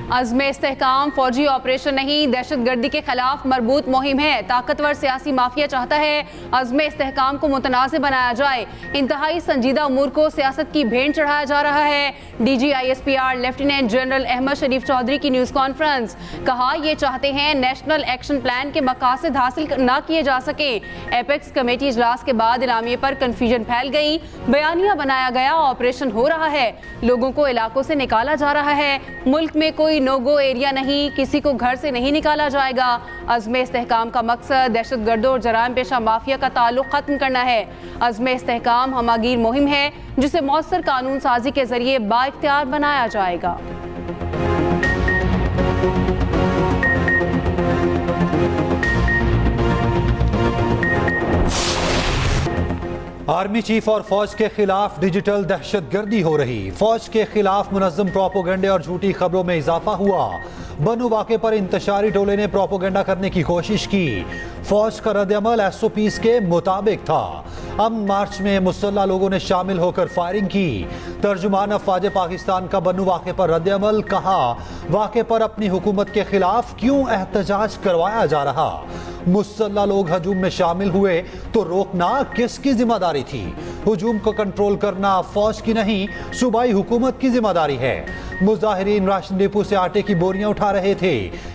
अज़्म इस्तेहकाम फौजी ऑपरेशन नहीं, दहशतगर्दी के खिलाफ मरबूत मुहिम है। ताकतवर सियासी माफिया चाहता है अज़्म इस्तेहकाम को मुतनाज़ बनाया जाए। इंतहाई संजीदा उमूर को सियासत की भेंट चढ़ाया जा रहा है। DGISPR लेफ्टिनेंट जनरल अहमद शरीफ चौधरी की न्यूज़ कॉन्फ्रेंस। कहा ये चाहते हैं नेशनल एक्शन प्लान के मकासद हासिल न किए जा सके। एपेक्स कमेटी इजलास के बाद इलामिये पर कन्फ्यूजन फैल गई। बयानिया बनाया गया, ऑपरेशन हो रहा है, लोगों को इलाकों से निकाला जा रहा है। मुल्क में कोई नो गो एरिया नहीं, किसी को घर से नहीं निकाला जाएगा। अज़्म इस्तेहकाम का मकसद दहशतगर्दों और जराइम पेशा माफिया का ताल्लुक खत्म करना है। अज़्म इस्तेहकाम हमागीर मुहिम है जिसे मौसर कानून साजी के जरिए बाइख्तियार बनाया जाएगा। आर्मी चीफ और फौज के खिलाफ डिजिटल दहशतगर्दी हो रही। फौज के खिलाफ मुनज़्ज़म प्रोपोगंडे और झूठी खबरों में इजाफा हुआ। बनू वाक़े पर इंतशारी टोले ने प्रोपोगंडा करने की कोशिश की। फौज का रद्द-ए-अमल SOPs के मुताबिक था। अमन मार्च में मुसल्ला लोगों ने शामिल होकर फायरिंग की। तर्जुमान अफ़वाज पाकिस्तान का बनू वाक़े पर रद्द-ए-अमल। कहा वाक़े पर अपनी हुकूमत के खिलाफ क्यों एहतजाज करवाया जा रहा। मुसल्ला लोग हजूम में शामिल हुए तो रोकना किसकी जिम्मेदारी थी। हुजूम को कंट्रोल करना फौज की नहीं, सूबाई हुकूमत की जिम्मेदारी है। मुजाहिरीन राशन डिपो से आटे की बोरियां उठा रहे थे।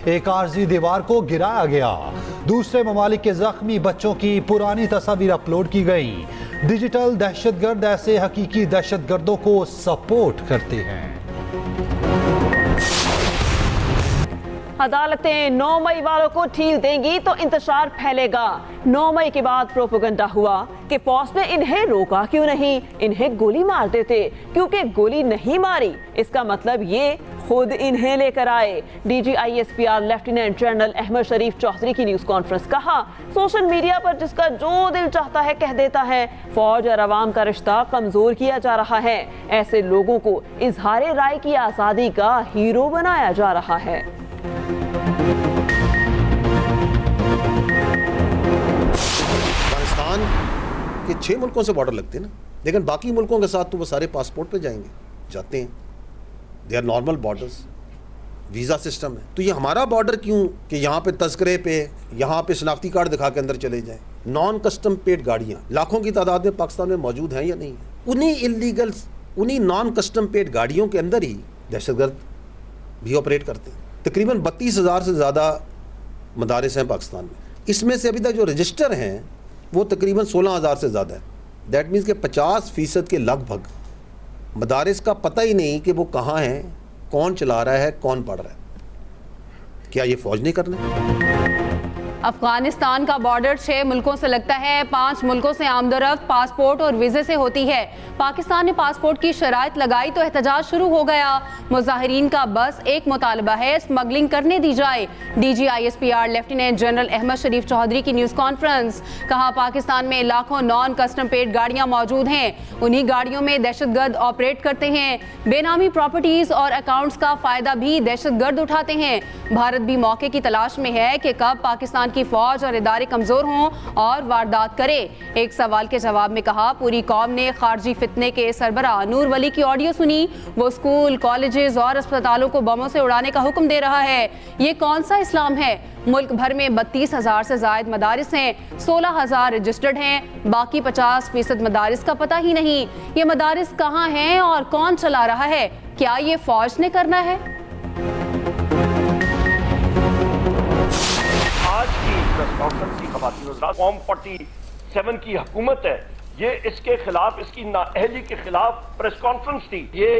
एक आर्जी दीवार को गिराया गया। दूसरे ममालिक के जख्मी बच्चों की पुरानी तस्वीर अपलोड की गई। डिजिटल दहशतगर्द ऐसे हकीकी दहशतगर्दों को सपोर्ट करते हैं। अदालतें 9 मई वालों को ढील देंगी तो इंतशार फैलेगा। 9 मई के बाद प्रोपेगेंडा हुआ कि फौज ने इन्हें रोका क्यों नहीं, इन्हें गोली मार देते। क्योंकि गोली नहीं मारी इसका मतलब ये खुद इन्हें लेकर आए। DGISPR लेफ्टिनेंट जनरल अहमद शरीफ चौधरी की न्यूज़ कॉन्फ्रेंस। कहा सोशल मीडिया पर जिसका जो दिल चाहता है कह देता है। फौज और अवाम का रिश्ता कमजोर किया जा रहा है। ऐसे लोगों को इजहार राय की आज़ादी का हीरो बनाया जा रहा है। पाकिस्तान के 6 मुल्कों से बॉर्डर लगते हैं ना, लेकिन बाकी मुल्कों के साथ तो वो सारे पासपोर्ट पे जाते हैं। They are normal borders, visa system है। तो ये हमारा बॉर्डर क्यों कि यहाँ पे तस्करे पे, यहाँ पे शनाख्ती कार्ड दिखा के अंदर चले जाएं। नॉन कस्टम पेड गाड़ियाँ लाखों की तादाद में पाकिस्तान में मौजूद हैं या नहीं है। उन्हीं इलीगल, उन्हीं नॉन कस्टम पेड गाड़ियों के अंदर ही दहशतगर्द भी ऑपरेट करते हैं। तकरीबन 32,000 से ज़्यादा मदारिस हैं पाकिस्तान में। इसमें से अभी तक जो रजिस्टर हैं वो तकरीबन 16,000 से ज़्यादा है। दैट मीन्स कि 50% के लगभग मदारिस का पता ही नहीं कि वो कहाँ हैं, कौन चला रहा है, कौन पढ़ रहा है। क्या ये फौज नहीं करना? अफगानिस्तान का बॉर्डर 6 मुल्कों से लगता है। 5 मुल्कों से आमदोरफ्त पासपोर्ट और वीज़े से होती है। पाकिस्तान ने पासपोर्ट की शराइत लगाई तो एहतजाज शुरू हो गया। मुजाहिरीन का बस एक मुतालबा है, स्मगलिंग करने दी जाए। DGISPR लेफ्टिनेंट जनरल अहमद शरीफ चौधरी की न्यूज़ कॉन्फ्रेंस। कहा पाकिस्तान में लाखों नॉन कस्टम पेड गाड़ियाँ मौजूद हैं। उन्हीं गाड़ियों में दहशतगर्द ऑपरेट करते हैं। बेनामी प्रॉपर्टीज और अकाउंट्स का फायदा भी दहशतगर्द उठाते हैं। भारत भी मौके की तलाश में है कि कब पाकिस्तान की फौज और इदारे कमजोर हों और वारदात करे। एक सवाल के जवाब में कहा पूरी कौम ने खारजी फितने के सरबराह नूर वली की ऑडियो सुनी। वो स्कूल, कॉलेजेस और अस्पतालों को बमों से उड़ाने का हुक्म दे रहा है। ये कौन सा इस्लाम है? मुल्क भर में 32,000 से ज्यादा मदारिस हैं, 16,000 रजिस्टर्ड हैं। बाकी 50% मदारिस का पता ही नहीं। ये मदारिस कहाँ हैं और कौन चला रहा है? क्या ये फौज ने करना है? आज की प्रेस कॉन्फ्रेंस की खवातीन हज़रात, फॉर्म 47 की हुकूमत है, ये इसके खिलाफ, इसकी नाअहली के खिलाफ प्रेस कॉन्फ्रेंस थी। ये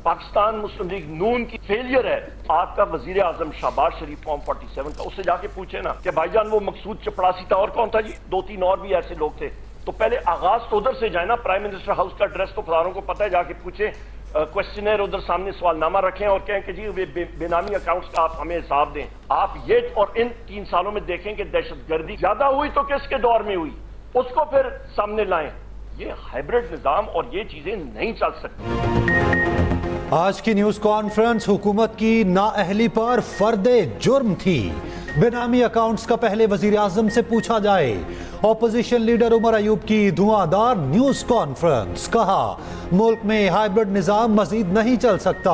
पाकिस्तान मुस्लिम लीग नून की फेलियर है। आपका वजीर आजम शहबाज शरीफ फॉर्म 47 का, उससे जाके पूछे ना कि भाईजान वो मकसूद चपड़ासी था और कौन था जी, 2-3 और भी ऐसे लोग थे। तो पहले आगाज तो उधर से जाए ना। प्राइम मिनिस्टर हाउस का एड्रेस तो फलारों को पता है, जाके पूछे, क्वेश्चनर उधर सामने सवालनामा रखें और कहें कि जी बेनामी अकाउंट्स का आप हमें हिसाब दें। आप ये और इन 3 सालों में देखें कि दहशतगर्दी ज्यादा हुई तो किसके दौर में हुई, उसको फिर सामने लाएं। ये हाइब्रिड निजाम और ये चीजें नहीं चल सकती। आज की न्यूज कॉन्फ्रेंस हुकूमत की नाअहली पर फर्दे जुर्म थी। बेनामी अकाउंट्स का पहले वजीर आजम से पूछा जाए। ऑपोजिशन लीडर उमर अयूब की धुआंधार न्यूज कॉन्फ्रेंस, कहा मुल्क में हाइब्रिड निजाम मजीद नहीं चल सकता।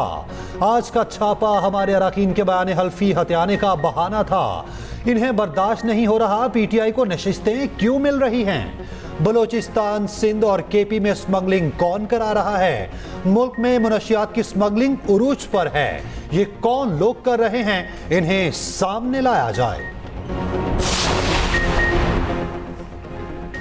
आज का छापा हमारे अरकान के बयान हल्फी हत्याने का बहाना था। इन्हें बर्दाश्त नहीं हो रहा, पीटीआई को नशिस्तें क्यों मिल रही हैं। बलोचिस्तान, सिंध और केपी में स्मगलिंग कौन करा रहा है। मुल्क में मुनशियात की स्मगलिंग उरूज पर है। ये कौन लोग कर रहे हैं, इन्हें सामने लाया जाए।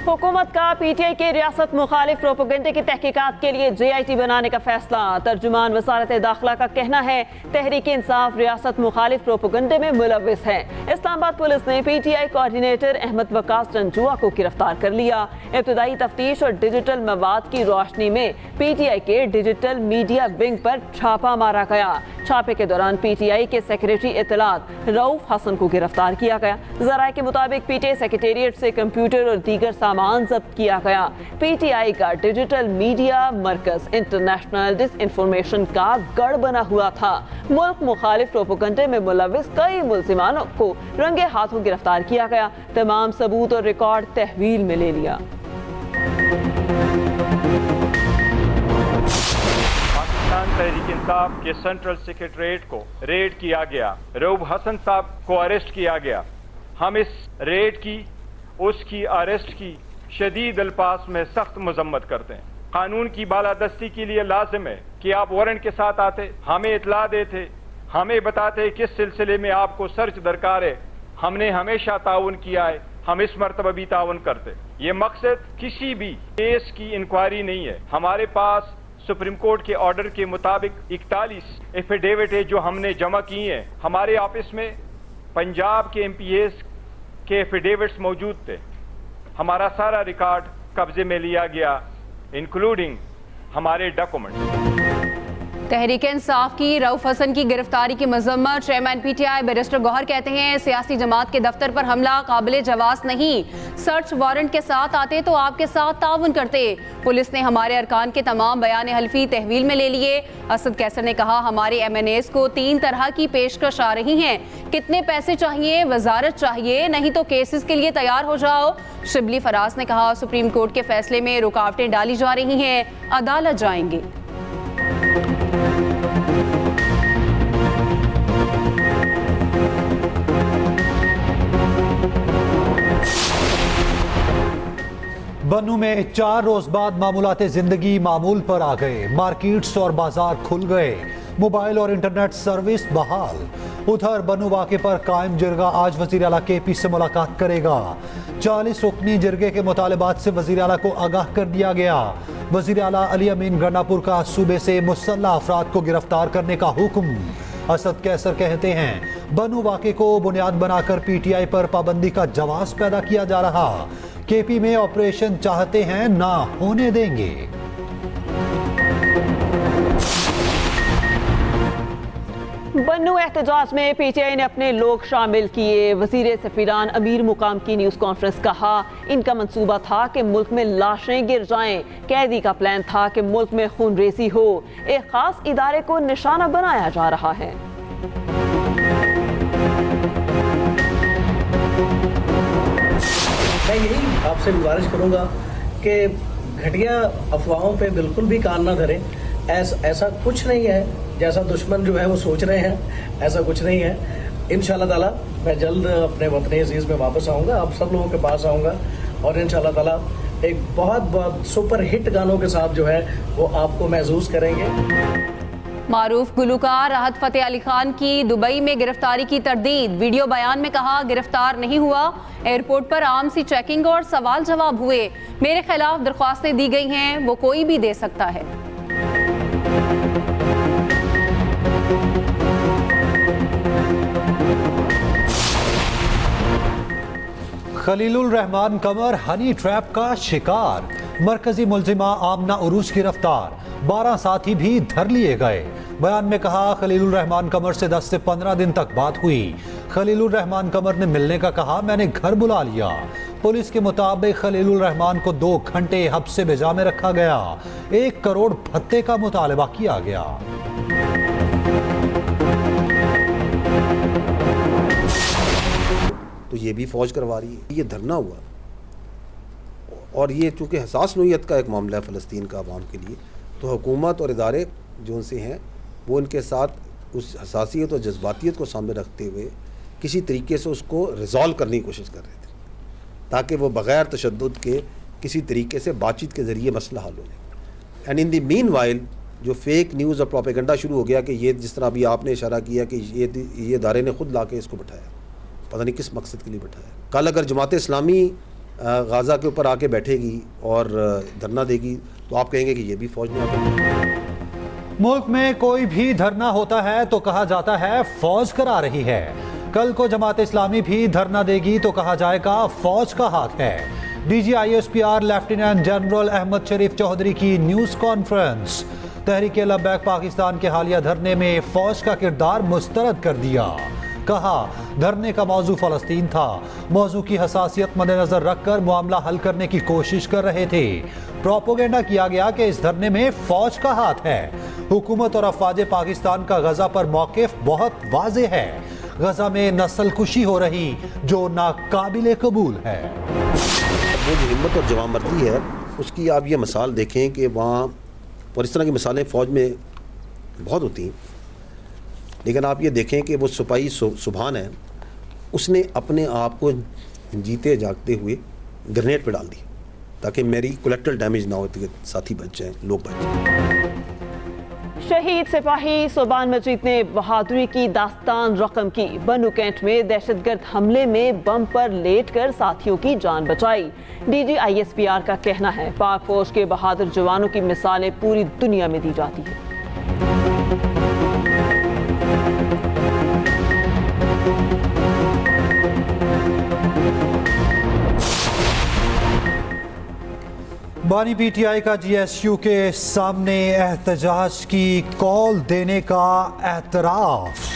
हुकूमत का पीटीआई के रियासत मुखालिफ प्रोपेगेंडे की तहकीकात के लिए JIT बनाने का फैसला। तर्जुमान वजारत दाखिला का कहना है तहरीक इंसाफ रियासत मुखालिफ प्रोपेगेंडे में मुलविस है। इस्लामाबाद पुलिस ने पीटीआई कोऑर्डिनेटर अहमद वकास जंजुआ को गिरफ्तार कर लिया। इब्तदाई तफ्तीश और डिजिटल मवाद की रोशनी में पीटीआई के डिजिटल मीडिया विंग पर छापा मारा गया। छापे के दौरान पीटीआई के सेक्रेटरी इत्तलात रऊफ हसन को गिरफ्तार किया गया। जराये के मुताबिक पीटीआई सेक्रेटेरिएट से कंप्यूटर और दीगर सामान जब्त किया गया। पीटीआई का डिजिटल मीडिया मरकज इंटरनेशनल डिसइंफॉर्मेशन का गढ़ बना हुआ था। मुल्क मुखालिफ प्रोपेगेंडे में मुलविस कई मुल्जिमानों को रंगे हाथों गिरफ्तार किया गया। तमाम सबूत और रिकॉर्ड तहवील में ले लिया। पाकिस्तान तहरीक इंसाफ के सेंट्रल सेक्रेटरीट को रेड किया गया। रऊफ हसन साहब को अरेस्ट किया गया। हम इस रेड की, उसकी अरेस्ट की शदीद अल्फाज में सख्त मजम्मत करते हैं। कानून की बालादस्ती के लिए लाजिम है कि आप वारंट के साथ आते, हमें इतला देते, हमें बताते किस सिलसिले में आपको सर्च दरकार है। हमने हमेशा ताउन किया है, हम इस मरतबा भी ताउन करते। ये मकसद किसी भी केस की इंक्वायरी नहीं है। हमारे पास सुप्रीम कोर्ट के ऑर्डर के मुताबिक 41 एफिडेविट है जो हमने जमा की हैं। हमारे ऑफिस में पंजाब के MPAs के एफिडेविट्स मौजूद थे। हमारा सारा रिकॉर्ड कब्जे में लिया गया, इंक्लूडिंग हमारे डॉक्यूमेंट। तहरीक इंसाफ की रऊफ हसन की गिरफ्तारी की मजम्मत। चेयरमैन पीटीआई बैरिस्टर गौहर कहते हैं सियासी जमात के दफ्तर पर हमला काबिल जवाज नहीं। सर्च वारंट के साथ आते तो आपके साथ ताउन करते। पुलिस ने हमारे अरकान के तमाम बयान हल्फी तहवील में ले लिए। असद कैसर ने कहा हमारे MNAs को 3 तरह की पेशकश आ रही हैं। कितने पैसे चाहिए, वजारत चाहिए, नहीं तो केसेस के लिए तैयार हो जाओ। शिबली फराज ने कहा सुप्रीम कोर्ट के फैसले में रुकावटें डाली जा रही हैं, अदालत जाएंगे। बन्नू में 4 रोज बाद मामूलाते जिंदगी मामूल पर आ गए। मार्केट्स और बाजार खुल गए, मोबाइल और इंटरनेट सर्विस बहाल। उधर बन्नू वाक़े पर कायम जिरगा आज वज़ीर आला KP से मुलाकात करेगा। 40 रुकनी जिरगे के मुतालबात से वज़ीर आला को आगाह कर दिया गया। वज़ीर आला अली अमीन गंडापुर का सूबे से मुसल्लह अफराद को गिरफ्तार करने का हुक्म। असद कैसर कहते हैं बन्नू वाक़े को बुनियाद बनाकर PTI पर पाबंदी का जवाब पैदा किया जा रहा। KP में ऑपरेशन चाहते हैं, ना होने देंगे। बन्नू एहतजाज में पीटीआई ने अपने लोग शामिल किए। वजीर सफीरान अमीर मुकाम की न्यूज़ कॉन्फ्रेंस, कहा इनका मंसूबा था कि मुल्क में लाशें गिर जाएं। कैदी का प्लान था कि मुल्क में खूनरेजी हो। एक खास इदारे को निशाना बनाया जा रहा है। मैं यही आपसे गुजारिश करूंगा कि घटिया अफवाहों पे बिल्कुल भी कान ना धरें। ऐसा कुछ नहीं है जैसा दुश्मन जो है वो सोच रहे हैं, ऐसा कुछ नहीं है। इंशाल्लाह ताला मैं जल्द अपने वतन अजीज में वापस आऊँगा, आप सब लोगों के पास आऊँगा और इंशाल्लाह ताला एक बहुत सुपर हिट गानों के साथ जो है वो आपको महसूस करेंगे। मारूफ गुलूकार राहत फतेह अली खान की दुबई में गिरफ्तारी की तरदीद। वीडियो बयान में कहा गिरफ्तार नहीं हुआ, एयरपोर्ट पर आम सी चेकिंग और सवाल जवाब हुए। मेरे खिलाफ दरख्वास्तें दी गई हैं, वो कोई भी दे सकता है। खलीलुर रहमान कमर हनी ट्रैप का शिकार। मरकजी मुलजिमा आमना उरूज गिरफ्तार, 12 साथी भी धर लिए गए। बयान में कहा खलीलुर रहमान कमर से 10 से 15 दिन तक बात हुई। खलीलुर रहमान कमर ने मिलने का कहा, मैंने घर बुला लिया। पुलिस के मुताबिक खलीलुर रहमान को 2 घंटे हब्से बेजा में रखा गया। 1 करोड़ भत्ते का मुतालबा किया गया। ये भी फ़ौज करवा रही है। ये धरना हुआ और ये चूँकि हसास नोयत का एक मामला है फ़लस्तीन का अवाम के लिए, तो हुकूमत और इदारे जो उनसे हैं वो इनके साथ उस हसासियत और जज्बातियत को सामने रखते हुए किसी तरीके से उसको रिज़ॉल्व करने की कोशिश कर रहे थे, ताकि वो बग़ैर तशद्दुद के किसी तरीके से बातचीत के ज़रिए मसला हल हो जाए। And in the mean while जो फेक न्यूज़ और प्रोपेगेंडा शुरू हो गया कि ये जिस तरह अभी आपने इशारा किया कि ये इदारे ने ख़ुद ला के इसको बिठाया, पता नहीं किस मकसद के लिए बिठाया। कल अगर जमात इस्लामी गाज़ा के ऊपर आके बैठेगी और धरना देगी तो आप कहेंगे कि ये भी फ़ौज ने आके। मुल्क में कोई भी धरना होता है तो कहा जाता है फौज करा रही है। कल को जमात इस्लामी भी धरना देगी तो कहा जाएगा फौज का हाथ है। DGISPR लेफ्टिनेंट जनरल अहमद शरीफ चौधरी की न्यूज़ कॉन्फ्रेंस। तहरीक लब्बैक पाकिस्तान के हालिया धरने में फौज का किरदार मुस्तरद कर दिया। कहा धरने का मौजू फ़लस्तीन था, मौजू की हसासियत मद्देनजर रखकर मामला हल करने की कोशिश कर रहे थे। प्रोपोगेंडा किया गया कि इस धरने में फौज का हाथ है। हुकूमत और अफवाज पाकिस्तान का गजा पर मौक़िफ़ बहुत वाज़े है। गजा में नस्ल कुशी हो रही जो नाकाबिले कबूल है। वो जो हिम्मत और जवामर्दी है उसकी आप ये मिसाल देखें कि वहाँ, और इस तरह की मिसालें फ़ौज में बहुत होती हैं, लेकिन आप ये देखें कि वो सिपाही सुभान है, उसने अपने आप को जीते जागते हुए ग्रेनेड पे डाल दी ताकि मेरी कोलेक्ट्रल डैमेज ना हो, तो साथी बच जाएं, लोग बच जाएं। शहीद सिपाही सोबान मजीद ने बहादुरी की दास्तान रकम की। बनू कैंट में दहशतगर्द हमले में बम पर लेटकर साथियों की जान बचाई। DGISPR का कहना है पाक फौज के बहादुर जवानों की मिसालें पूरी दुनिया में दी जाती हैं। बानी PTI का GSU के सामने एहतजाज की कॉल देने का एतराफ।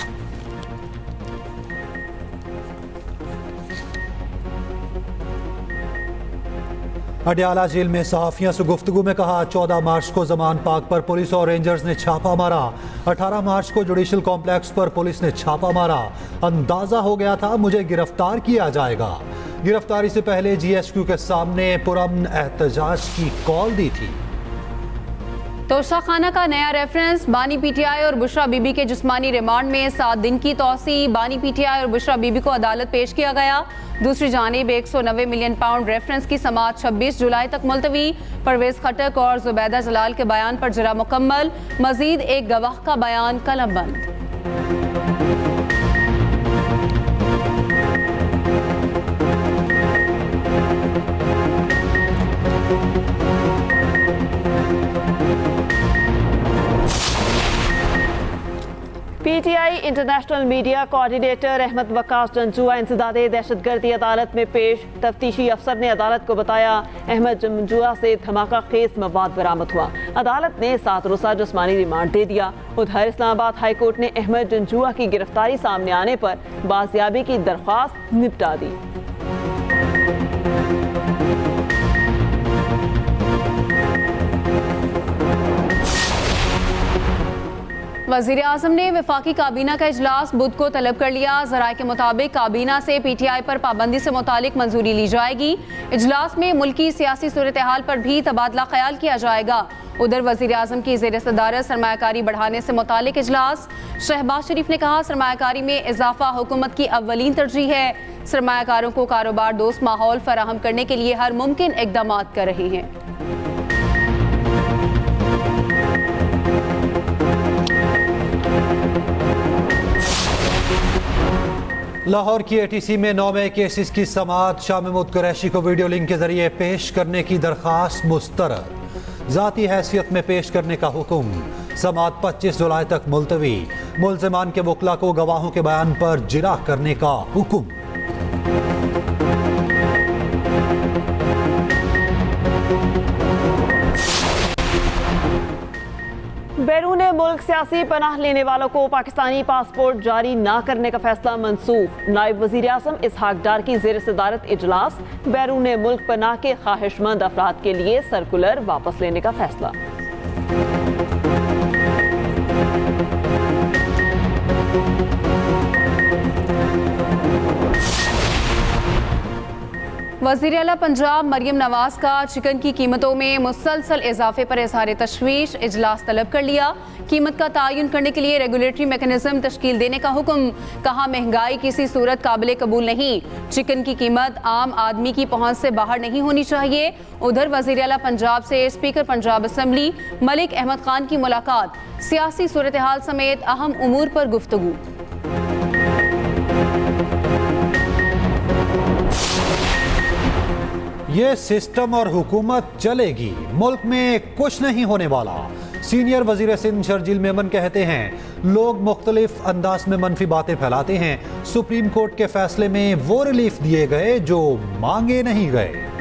अडयाला जेल में सहाफियों से गुफ्तगू में कहा 14 मार्च को जमान पार्क पर पुलिस और रेंजर्स ने छापा मारा। 18 मार्च को जुडिशल कॉम्प्लेक्स पर पुलिस ने छापा मारा। अंदाजा हो गया था मुझे गिरफ्तार किया जाएगा। गिरफ्तारी से पहले GSU के सामने पुरअमन एहतजाज की कॉल दी थी। तोशा खाना का नया रेफरेंस। बानी PTI और बुशरा बीबी के जिस्मानी रिमांड में 7 दिन की तौसी। बानी PTI और बुशरा बीबी को अदालत पेश किया गया। दूसरी जानिब 190 मिलियन पाउंड रेफरेंस की समाअत 26 जुलाई तक मुलतवी। परवेज खटक और जुबैदा जलाल के बयान पर जरा मुकम्मल। मजीद एक गवाह का बयान कलमबंद। PTI international media coordinator Ahmad Waqas Janjua इंसदादे दहशतगर्दी अदालत में पेश। तफ्तीशी अफसर ने अदालत को बताया अहमद जंजुआ से धमाका खेज मवाद बरामद हुआ। अदालत ने 7 रोज़ा जिस्मानी रिमांड दे दिया। उधर इस्लामाबाद हाई कोर्ट ने अहमद जंजुआ की गिरफ्तारी सामने आने पर बाजियाबी की दरख्वास्त निपटा दी। वज़ीर आज़म ने वफाकी काबीना का इजलास बुध को तलब कर लिया। ज़राए के मुताबिक काबीना से PTI पर पाबंदी से मुतालिक मंजूरी ली जाएगी। इजलास में मुल्की सियासी सूरत हाल पर भी तबादला ख्याल किया जाएगा। उधर वज़ीर आज़म की ज़ेर सदारत सरमायाकारी बढ़ाने से मुतालिक इजलास। शहबाज शरीफ ने कहा सरमायाकारी में इजाफा हुकूमत की अव्वलीन तरजीह है। सरमायाकारों को कारोबार दोस्त माहौल फराहम करने के लिए हर मुमकिन इक़दाम कर रहे हैं। लाहौर की ATC में 9 नए केसेस की समाअत। शाह महमूद कुरैशी को वीडियो लिंक के जरिए पेश करने की दरख्वास्त मुस्तरद। ज़ाती हैसियत में पेश करने का हुक्म। समाअत 25 जुलाई तक मुलतवी। मुल्ज़िमान के वकला को गवाहों के बयान पर जिरा करने का हुक्म। बैरून मुल्क सियासी पनाह लेने वालों को पाकिस्तानी पासपोर्ट जारी न करने का फैसला मंसूख। नायब वज़ीर आज़म इसहाक डार की ज़ेर सदारत इजलास। बैरून मुल्क पनाह के ख्वाहिशमंद अफराद के लिए सर्कुलर वापस लेने का फैसला। वज़ीर आला पंजाब मरियम नवाज का चिकन की कीमतों में मुसलसल इजाफे पर इजहार तशवीश, इजलास तलब कर लिया। कीमत का तयन करने के लिए रेगुलेटरी मैकेनिज्म तश्कील देने का हुक्म। कहा महंगाई किसी सूरत काबिल कबूल नहीं। चिकन की कीमत आम आदमी की पहुंच से बाहर नहीं होनी चाहिए। उधर वज़ीर आला पंजाब से स्पीकर पंजाब असम्बली मलिक अहमद खान की मुलाकात, सियासी सूरत हाल समेत अहम उमूर पर गुफ्तगू। ये सिस्टम और हुकूमत चलेगी, मुल्क में कुछ नहीं होने वाला। सीनियर वजीर सिंध शर्जील मेमन कहते हैं लोग मुख्तलिफ अंदाज में मनफी बातें फैलाते हैं। सुप्रीम कोर्ट के फैसले में वो रिलीफ दिए गए जो मांगे नहीं गए।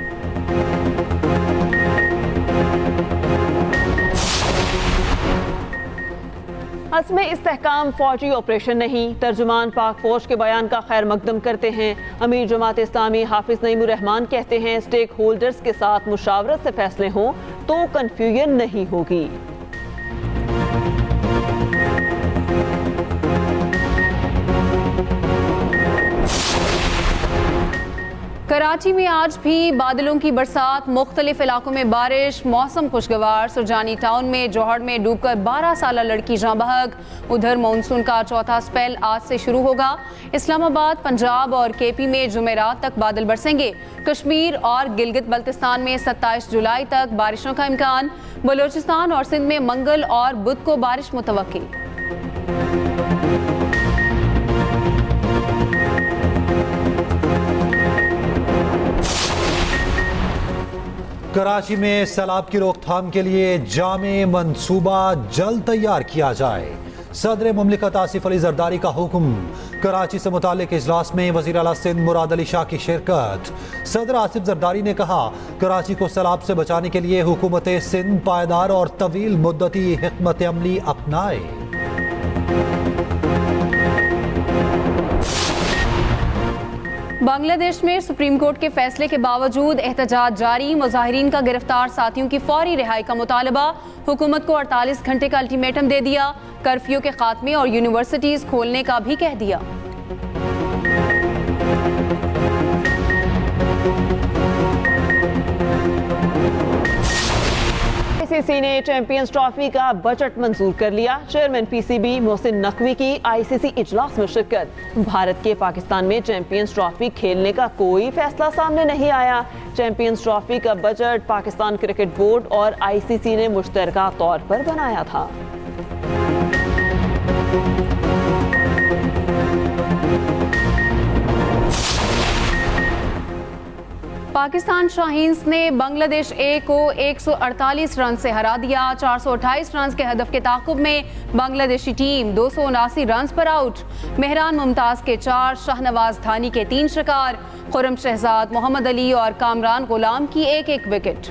अज़्म इस्तेहकाम फौजी ऑपरेशन नहीं, तर्जुमान पाक फौज के बयान का खैर मकदम करते हैं। अमीर जमात इस्लामी हाफिज नईमुर रहमान कहते हैं स्टेक होल्डर्स के साथ मुशावरत से फैसले हों तो कन्फ्यूजन नहीं होगी। कराची में आज भी बादलों की बरसात, मुख्तलिफ इलाकों में बारिश, मौसम खुशगवार। सुरजानी टाउन में जोहड़ में डूबकर 12 साला लड़की जाँ बहक। उधर मानसून का चौथा स्पेल आज से शुरू होगा। इस्लामाबाद, पंजाब और केपी में जुमेरात तक बादल बरसेंगे। कश्मीर और गिलगित बल्तिस्तान में 27 जुलाई तक बारिशों का इम्कान। बलोचिस्तान और सिंध में मंगल और बुध को बारिश मुतवक्की। कराची में सैलाब की रोकथाम के लिए जामे मंसूबा जल्द तैयार किया जाए। सदर मुमलिकत आसिफ अली जरदारी का हुक्म। कराची से मुतालिक इजलास में वज़ीर आला सिंध मुराद अली शाह की शिरकत। सदर आसिफ जरदारी ने कहा कराची को सैलाब से बचाने के लिए हुकूमत सिंध पायदार और तवील मुद्दती हिकमत अमली अपनाए। बांग्लादेश में सुप्रीम कोर्ट के फैसले के बावजूद एहतजाज जारी। मुजाहिरीन का गिरफ्तार साथियों की फौरी रिहाई का मुतालबा। हुकूमत को 48 घंटे का अल्टीमेटम दे दिया। कर्फ्यू के खात्मे और यूनिवर्सिटीज खोलने का भी कह दिया। आईसीसी ने चैंपियंस ट्रॉफी का बजट मंजूर कर लिया। चेयरमैन पीसीबी मोहसिन नकवी की आईसीसी इजलास में शिरकत। भारत के पाकिस्तान में चैंपियंस ट्रॉफी खेलने का कोई फैसला सामने नहीं आया। चैंपियंस ट्रॉफी का बजट पाकिस्तान क्रिकेट बोर्ड और आईसीसी ने मुश्तरका तौर पर बनाया था। पाकिस्तान शाहीन्स ने बांग्लादेश ए को 148 रन से हरा दिया। 428 रन के हदफ के ताकुब में बांग्लादेशी टीम 279 रन पर आउट। मेहरान मुमताज के 4, शाहनवाज धानी के 3 शिकार, खुर्रम शहजाद, मोहम्मद अली और कामरान गुलाम की एक विकेट।